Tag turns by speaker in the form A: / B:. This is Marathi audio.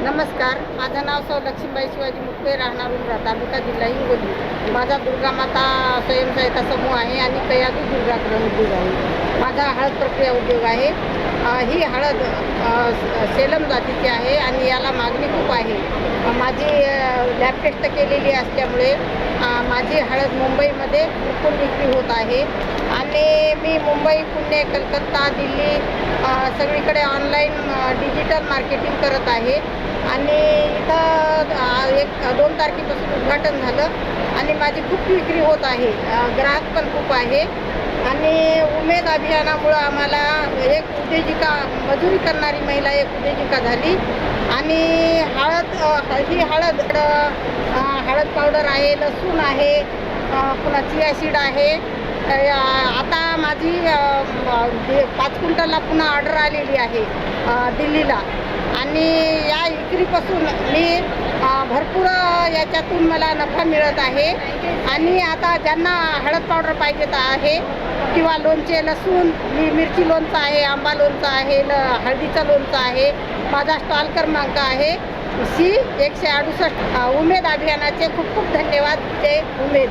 A: नमस्कार, माझं नाव सौ लक्ष्मीबाई शिवाजी मुक्ते, राहणार उमरा, तालुका जिल्हा हिंगोली. माझा दुर्गामाता स्वयंसहायता समूह आहे आणि कयादू दुर्गा उद्योग आहे. माझा हळद प्रक्रिया उद्योग आहे. ही हळद सेलम जातीची आहे आणि याला मागणी खूप आहे. माझी लॅब टेस्ट केलेली असल्यामुळे माझी हळद मुंबईमध्ये भरपूर विक्री होत आहे आणि मी मुंबई, पुणे, कलकत्ता, दिल्ली सगळीकडे ऑनलाईन डिजिटल मार्केटिंग करत आहे आणि इथं 1-2 तारखेपासून उद्घाटन झालं आणि माझी खूप विक्री होत आहे. ग्राहक पण खूप आहे आणि उमेद अभियानामुळं आम्हाला एक उद्योजिका, मजुरी करणारी महिला एक उद्योजिका झाली आणि ही हळद पावडर आहे, लसूण आहे, पुन्हा चिया सीड आहे. आता माझी 5 क्विंटलला पुन्हा ऑर्डर आलेली आहे दिल्लीला आणि या विक्रीपासून मी भरपूर याच्यातून मला नफा मिळत आहे आणि आता ज्यांना हळद पावडर पाहिजे आहे किंवा लोणचे, लसूण, मिरची लोणचं आहे, आंबा लोणचं आहे, हळदीचं लोणचं आहे. माझा स्टॉल क्रमांक आहे C 168. उमेद अभियानाचे खूप खूप धन्यवाद. जय उमेद.